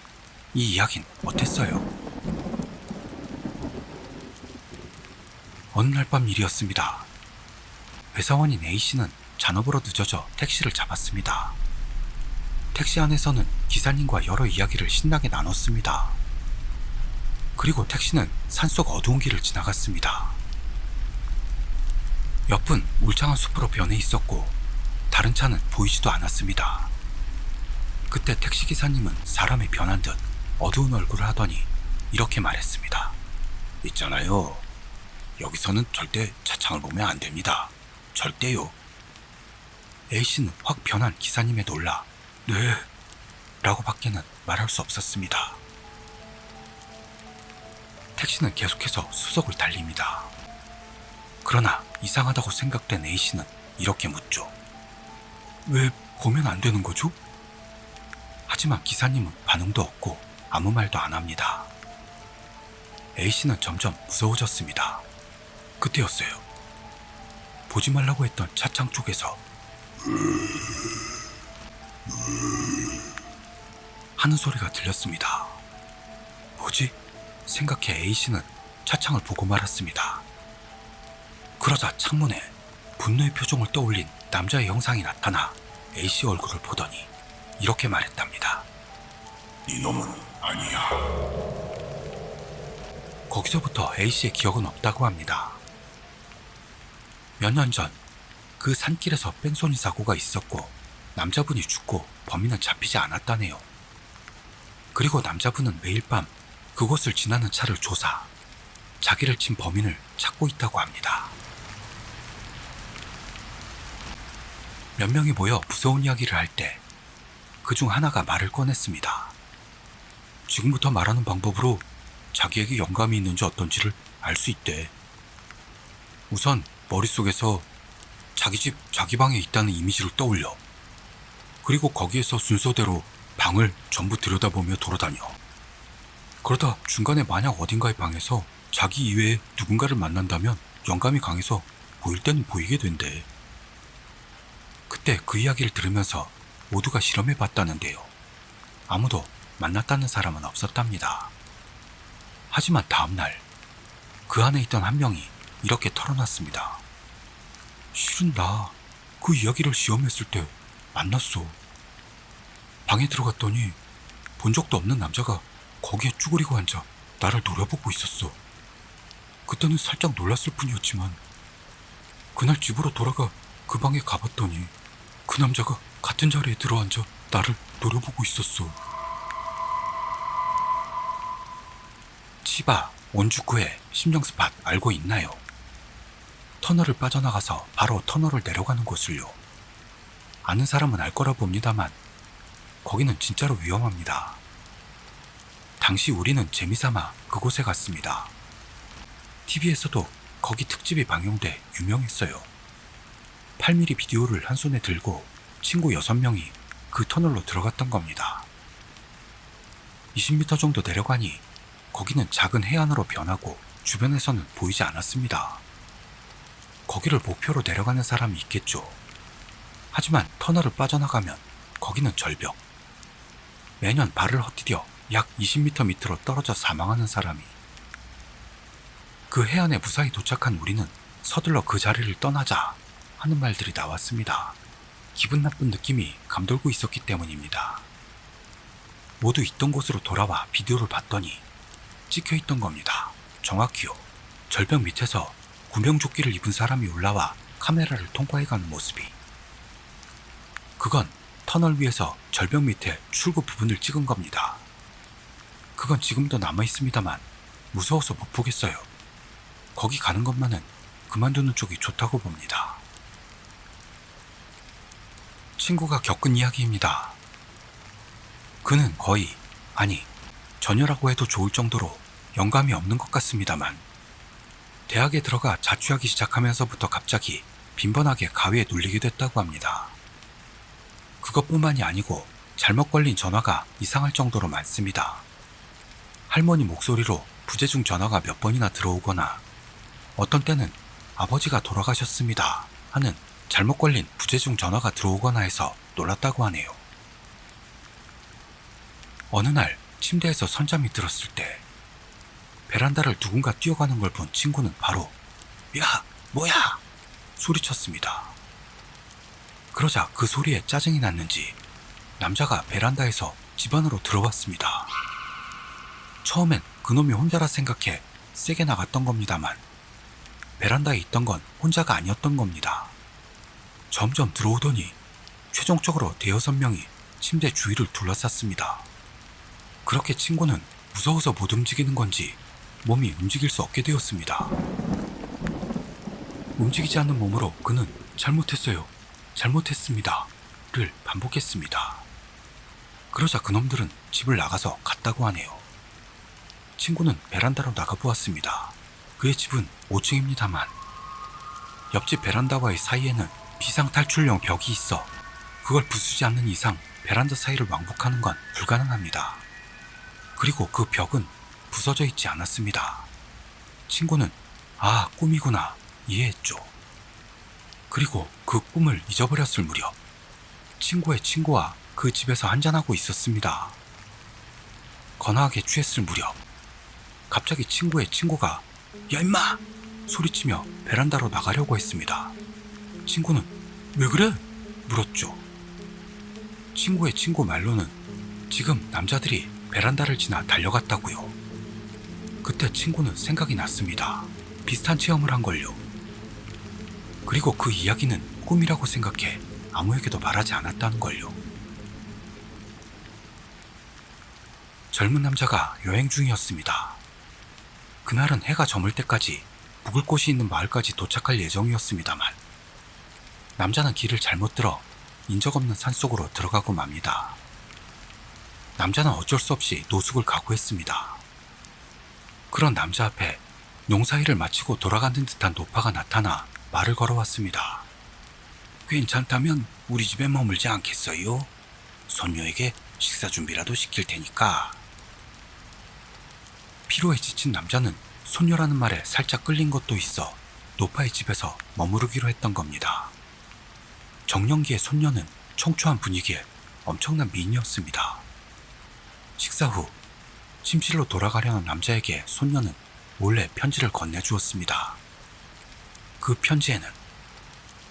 이 이야기는 어땠어요? 어느 날 밤 일이었습니다. 회사원인 A씨는 잔업으로 늦어져 택시를 잡았습니다. 택시 안에서는 기사님과 여러 이야기를 신나게 나눴습니다. 그리고 택시는 산속 어두운 길을 지나갔습니다. 옆은 울창한 숲으로 변해 있었고 다른 차는 보이지도 않았습니다. 그때 택시기사님은 사람이 변한 듯 어두운 얼굴을 하더니 이렇게 말했습니다. 있잖아요. 여기서는 절대 차창을 보면 안 됩니다. 절대요. A씨는 확 변한 기사님에 놀라 네 라고 밖에는 말할 수 없었습니다. 택시는 계속해서 수속을 달립니다. 그러나 이상하다고 생각된 A씨는 이렇게 묻죠. 왜 보면 안 되는 거죠? 하지만 기사님은 반응도 없고 아무 말도 안 합니다. A씨는 점점 무서워졌습니다. 그때였어요. 보지 말라고 했던 차창 쪽에서 하는 소리가 들렸습니다. 뭐지? 생각해 A씨는 차창을 보고 말았습니다. 그러자 창문에 분노의 표정을 떠올린 남자의 형상이 나타나 A씨 얼굴을 보더니 이렇게 말했답니다. 이놈은 아니야. 거기서부터 A씨의 기억은 없다고 합니다. 몇 년 전 그 산길에서 뺑소니 사고가 있었고 남자분이 죽고 범인은 잡히지 않았다네요. 그리고 남자분은 매일 밤 그곳을 지나는 차를 조사, 자기를 친 범인을 찾고 있다고 합니다. 몇 명이 모여 무서운 이야기를 할 때 그중 하나가 말을 꺼냈습니다. 지금부터 말하는 방법으로 자기에게 영감이 있는지 어떤지를 알 수 있대. 우선 머릿속에서 자기 집, 자기 방에 있다는 이미지를 떠올려. 그리고 거기에서 순서대로 방을 전부 들여다보며 돌아다녀. 그러다 중간에 만약 어딘가의 방에서 자기 이외에 누군가를 만난다면 영감이 강해서 보일 때는 보이게 된대. 그때 그 이야기를 들으면서 모두가 실험해봤다는데요. 아무도 만났다는 사람은 없었답니다. 하지만 다음날 그 안에 있던 한 명이 이렇게 털어놨습니다. 실은 나 그 이야기를 시험했을 때 만났어. 방에 들어갔더니 본 적도 없는 남자가 거기에 쭈그리고 앉아 나를 노려보고 있었어. 그때는 살짝 놀랐을 뿐이었지만 그날 집으로 돌아가 그 방에 가봤더니 그 남자가 같은 자리에 들어앉아 나를 노려보고 있었어. 치바 온주쿠의 심령스팟 알고 있나요? 터널을 빠져나가서 바로 터널을 내려가는 곳을요. 아는 사람은 알 거라 봅니다만 거기는 진짜로 위험합니다. 당시 우리는 재미삼아 그곳에 갔습니다. TV에서도 거기 특집이 방영돼 유명했어요. 8mm 비디오를 한 손에 들고 친구 6명이 그 터널로 들어갔던 겁니다. 20m 정도 내려가니 거기는 작은 해안으로 변하고 주변에서는 보이지 않았습니다. 거기를 목표로 내려가는 사람이 있겠죠. 하지만 터널을 빠져나가면 거기는 절벽. 매년 발을 헛디뎌 약 20m 밑으로 떨어져 사망하는 사람이. 그 해안에 무사히 도착한 우리는 서둘러 그 자리를 떠나자 하는 말들이 나왔습니다. 기분 나쁜 느낌이 감돌고 있었기 때문입니다. 모두 있던 곳으로 돌아와 비디오를 봤더니 찍혀있던 겁니다. 정확히요. 절벽 밑에서 구명조끼를 입은 사람이 올라와 카메라를 통과해가는 모습이. 그건 터널 위에서 절벽 밑에 출구 부분을 찍은 겁니다. 그건 지금도 남아있습니다만 무서워서 못 보겠어요. 거기 가는 것만은 그만두는 쪽이 좋다고 봅니다. 친구가 겪은 이야기입니다. 그는 거의, 아니 전혀라고 해도 좋을 정도로 영감이 없는 것 같습니다만 대학에 들어가 자취하기 시작하면서부터 갑자기 빈번하게 가위에 눌리게 됐다고 합니다. 그것뿐만이 아니고 잘못 걸린 전화가 이상할 정도로 많습니다. 할머니 목소리로 부재중 전화가 몇 번이나 들어오거나 어떤 때는 아버지가 돌아가셨습니다 하는 잘못 걸린 부재중 전화가 들어오거나 해서 놀랐다고 하네요. 어느 날 침대에서 선잠이 들었을 때 베란다를 누군가 뛰어가는 걸 본 친구는 바로 야! 뭐야! 소리쳤습니다. 그러자 그 소리에 짜증이 났는지 남자가 베란다에서 집 안으로 들어왔습니다. 처음엔 그놈이 혼자라 생각해 세게 나갔던 겁니다만 베란다에 있던 건 혼자가 아니었던 겁니다. 점점 들어오더니 최종적으로 대여섯 명이 침대 주위를 둘러쌌습니다. 그렇게 친구는 무서워서 못 움직이는 건지 몸이 움직일 수 없게 되었습니다. 움직이지 않는 몸으로 그는 잘못했어요. 잘못했습니다. 를 반복했습니다. 그러자 그놈들은 집을 나가서 갔다고 하네요. 친구는 베란다로 나가보았습니다. 그의 집은 5층입니다만 옆집 베란다와의 사이에는 비상탈출용 벽이 있어 그걸 부수지 않는 이상 베란다 사이를 왕복하는 건 불가능합니다. 그리고 그 벽은 부서져 있지 않았습니다. 친구는 아, 꿈이구나 이해했죠. 그리고 그 꿈을 잊어버렸을 무렵 친구의 친구와 그 집에서 한잔하고 있었습니다. 거나하게 취했을 무렵 갑자기 친구의 친구가 야 임마! 소리치며 베란다로 나가려고 했습니다. 친구는 왜 그래? 물었죠. 친구의 친구 말로는 지금 남자들이 베란다를 지나 달려갔다고요. 그때 친구는 생각이 났습니다. 비슷한 체험을 한 걸요. 그리고 그 이야기는 꿈이라고 생각해 아무에게도 말하지 않았다는 걸요. 젊은 남자가 여행 중이었습니다. 그날은 해가 저물 때까지 묵을 곳이 있는 마을까지 도착할 예정이었습니다만 남자는 길을 잘못 들어 인적 없는 산속으로 들어가고 맙니다. 남자는 어쩔 수 없이 노숙을 각오했습니다. 그런 남자 앞에 농사일을 마치고 돌아가는 듯한 노파가 나타나 말을 걸어왔습니다. 괜찮다면 우리 집에 머물지 않겠어요? 손녀에게 식사 준비라도 시킬 테니까. 피로에 지친 남자는 손녀라는 말에 살짝 끌린 것도 있어 노파의 집에서 머무르기로 했던 겁니다. 정년기의 손녀는 청초한 분위기에 엄청난 미인이었습니다. 식사 후 침실로 돌아가려는 남자에게 손녀는 몰래 편지를 건네주었습니다. 그 편지에는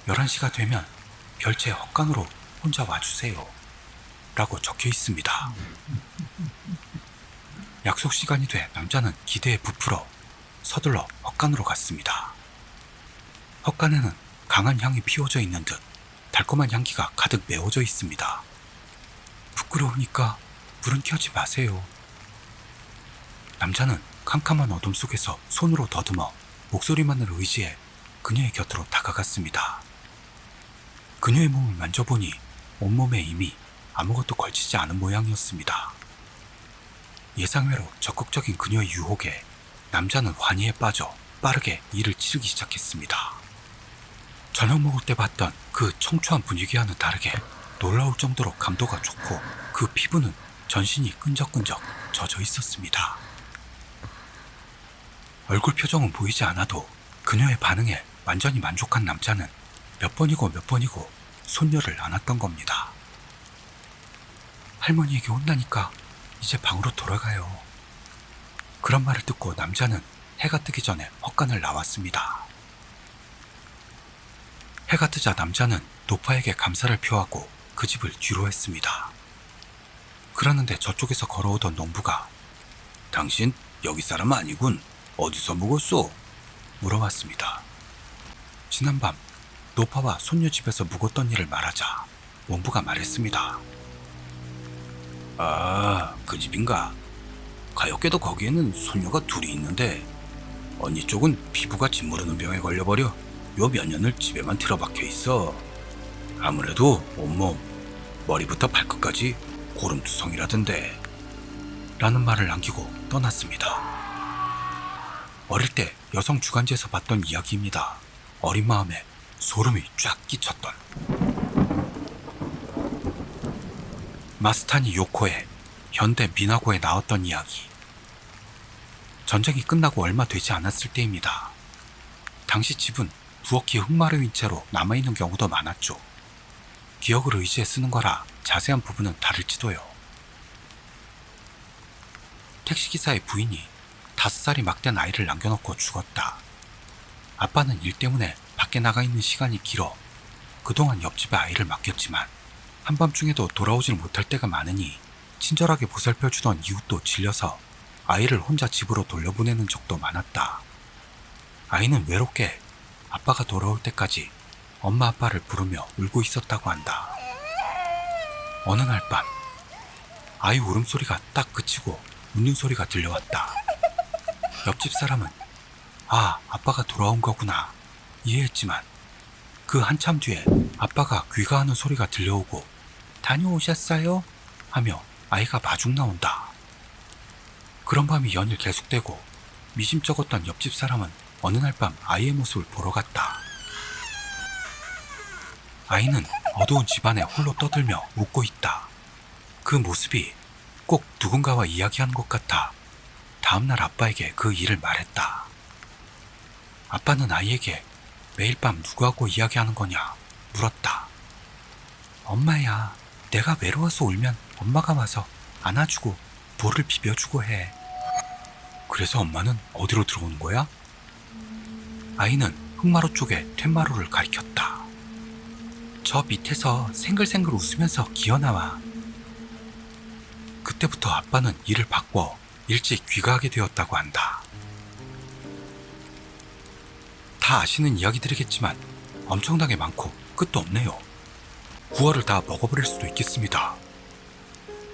11시가 되면 별채 헛간으로 혼자 와주세요 라고 적혀 있습니다. 약속 시간이 돼 남자는 기대에 부풀어 서둘러 헛간으로 갔습니다. 헛간에는 강한 향이 피워져 있는 듯 달콤한 향기가 가득 메워져 있습니다. 부끄러우니까 불은 켜지 마세요. 남자는 캄캄한 어둠 속에서 손으로 더듬어 목소리만을 의지해 그녀의 곁으로 다가갔습니다. 그녀의 몸을 만져보니 온몸에 이미 아무것도 걸치지 않은 모양이었습니다. 예상외로 적극적인 그녀의 유혹에 남자는 환희에 빠져 빠르게 이를 치르기 시작했습니다. 저녁 먹을 때 봤던 그 청초한 분위기와는 다르게 놀라울 정도로 감도가 좋고 그 피부는 전신이 끈적끈적 젖어 있었습니다. 얼굴 표정은 보이지 않아도 그녀의 반응에 완전히 만족한 남자는 몇 번이고 손녀를 안았던 겁니다. 할머니에게 혼나니까 이제 방으로 돌아가요. 그런 말을 듣고 남자는 해가 뜨기 전에 헛간을 나왔습니다. 해가 뜨자 남자는 노파에게 감사를 표하고 그 집을 뒤로 했습니다. 그러는데 저쪽에서 걸어오던 농부가 당신 여기 사람 아니군. 어디서 묵었소? 물어왔습니다. 지난밤 노파와 손녀 집에서 묵었던 일을 말하자 농부가 말했습니다. 아, 그 집인가? 가엾게도 거기에는 손녀가 둘이 있는데 언니 쪽은 피부가 짓무르는 병에 걸려버려 요 몇 년을 집에만 틀어박혀 있어. 아무래도 온몸, 머리부터 발끝까지 고름투성이라던데 라는 말을 남기고 떠났습니다. 어릴 때 여성 주간지에서 봤던 이야기입니다. 어린 마음에 소름이 쫙 끼쳤던 마스타니 요코의 현대 미나고에 나왔던 이야기. 전쟁이 끝나고 얼마 되지 않았을 때입니다. 당시 집은 부엌이 흙마루인 채로 남아있는 경우도 많았죠. 기억을 의지해 쓰는 거라 자세한 부분은 다를지도요. 택시기사의 부인이 5살이 막 된 아이를 남겨놓고 죽었다. 아빠는 일 때문에 밖에 나가 있는 시간이 길어 그동안 옆집에 아이를 맡겼지만 한밤중에도 돌아오질 못할 때가 많으니 친절하게 보살펴주던 이웃도 질려서 아이를 혼자 집으로 돌려보내는 적도 많았다. 아이는 외롭게 아빠가 돌아올 때까지 엄마 아빠를 부르며 울고 있었다고 한다. 어느 날 밤 아이 울음소리가 딱 그치고 웃는 소리가 들려왔다. 옆집 사람은 아, 아빠가 돌아온 거구나 이해했지만 그 한참 뒤에 아빠가 귀가하는 소리가 들려오고 다녀오셨어요? 하며 아이가 마중 나온다. 그런 밤이 연일 계속되고 미심쩍었던 옆집 사람은 어느 날 밤 아이의 모습을 보러 갔다. 아이는 어두운 집안에 홀로 떠들며 웃고 있다. 그 모습이 꼭 누군가와 이야기하는 것 같아 다음날 아빠에게 그 일을 말했다. 아빠는 아이에게 매일 밤 누구하고 이야기하는 거냐 물었다. 엄마야, 내가 외로워서 울면 엄마가 와서 안아주고 볼을 비벼주고 해. 그래서 엄마는 어디로 들어오는 거야? 아이는 흑마루 쪽에 툇마루를 가리켰다. 저 밑에서 생글생글 웃으면서 기어나와. 그때부터 아빠는 일을 바꿔 일찍 귀가하게 되었다고 한다. 다 아시는 이야기들이겠지만 엄청나게 많고 끝도 없네요. 9월을 다 먹어버릴 수도 있겠습니다.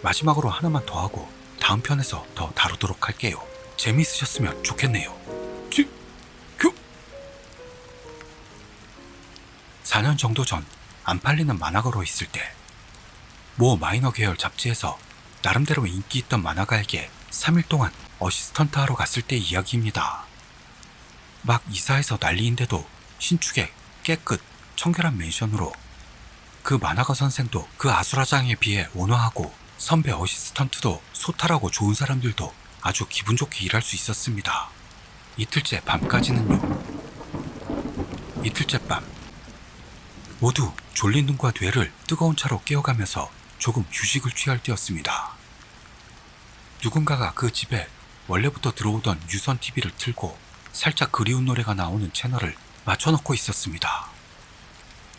마지막으로 하나만 더 하고 다음 편에서 더 다루도록 할게요. 재미있으셨으면 좋겠네요. 4년 정도 전 안 팔리는 만화가로 있을 때 모 마이너 계열 잡지에서 나름대로 인기 있던 만화가에게 3일 동안 어시스턴트 하러 갔을 때 이야기입니다. 막 이사해서 난리인데도 신축에 깨끗 청결한 맨션으로 그 만화가 선생도 그 아수라장에 비해 온화하고 선배 어시스턴트도 소탈하고 좋은 사람들도 아주 기분 좋게 일할 수 있었습니다. 이틀째 밤까지는요. 이틀째 밤 모두 졸린 눈과 뇌를 뜨거운 차로 깨워가면서 조금 휴식을 취할 때였습니다. 누군가가 그 집에 원래부터 들어오던 유선 TV를 틀고 살짝 그리운 노래가 나오는 채널을 맞춰놓고 있었습니다.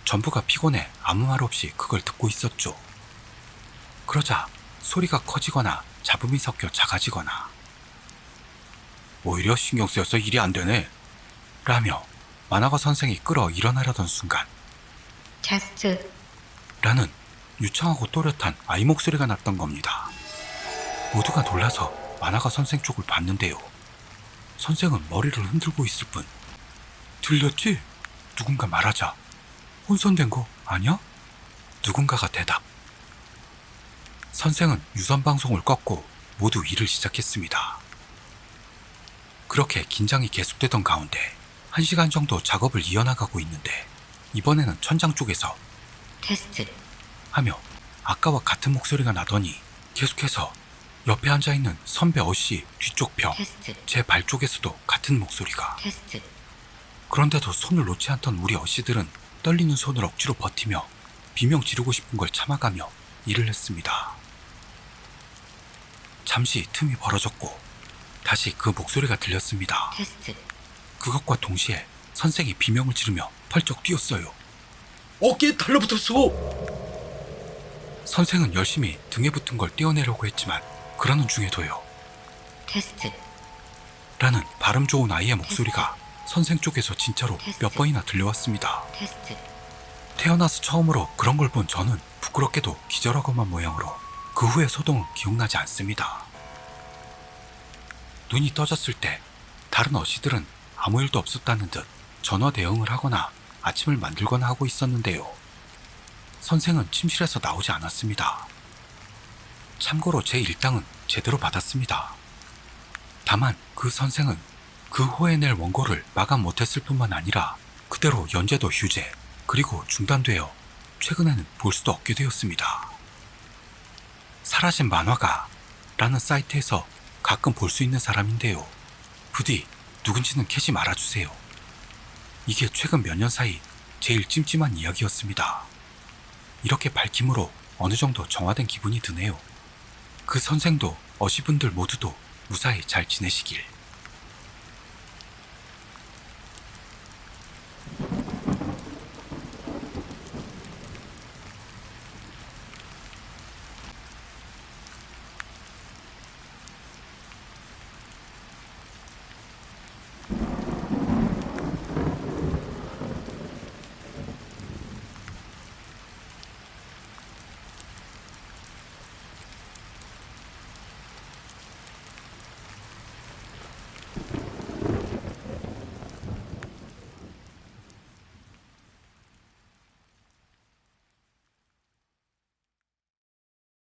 전부가 피곤해 아무 말 없이 그걸 듣고 있었죠. 그러자 소리가 커지거나 잡음이 섞여 작아지거나 오히려 신경 쓰여서 일이 안 되네 라며 만화가 선생이 끌어 일어나려던 순간 테스트. 라는 유창하고 또렷한 아이 목소리가 났던 겁니다. 모두가 놀라서 만화가 선생 쪽을 봤는데요. 선생은 머리를 흔들고 있을 뿐. 들렸지? 누군가 말하자. 혼선된 거 아니야? 누군가가 대답. 선생은 유선 방송을 껐고 모두 일을 시작했습니다. 그렇게 긴장이 계속되던 가운데 1시간 정도 작업을 이어나가고 있는데 이번에는 천장 쪽에서 테스트. 하며 아까와 같은 목소리가 나더니 계속해서 옆에 앉아있는 선배 어씨 뒤쪽 벽, 테스트. 제 발 쪽에서도 같은 목소리가. 테스트. 그런데도 손을 놓지 않던 우리 어씨들은 떨리는 손을 억지로 버티며 비명 지르고 싶은 걸 참아가며 일을 했습니다. 잠시 틈이 벌어졌고 다시 그 목소리가 들렸습니다. 테스트. 그것과 동시에 선생이 비명을 지르며 펄쩍 뛰었어요. 어깨에 달라붙었어! 선생은 열심히 등에 붙은 걸 떼어내려고 했지만 그러는 중에도요. 테스트. 라는 발음 좋은 아이의 목소리가 선생 쪽에서 진짜로 테스트. 몇 번이나 들려왔습니다. 테스트. 태어나서 처음으로 그런 걸 본 저는 부끄럽게도 기절하고만 모양으로 그 후의 소동은 기억나지 않습니다. 눈이 떠졌을 때 다른 어시들은 아무 일도 없었다는 듯 전화 대응을 하거나 아침을 만들거나 하고 있었는데요. 선생은 침실에서 나오지 않았습니다. 참고로 제 일당은 제대로 받았습니다. 다만 그 선생은 그 호해낼 원고를 마감 못했을 뿐만 아니라 그대로 연재도 휴재 그리고 중단되어 최근에는 볼 수도 없게 되었습니다. 사라진 만화가 라는 사이트에서 가끔 볼 수 있는 사람인데요. 부디 누군지는 캐지 말아주세요. 이게 최근 몇 년 사이 제일 찜찜한 이야기였습니다. 이렇게 밝힘으로 어느 정도 정화된 기분이 드네요. 그 선생도 어시분들 모두도 무사히 잘 지내시길.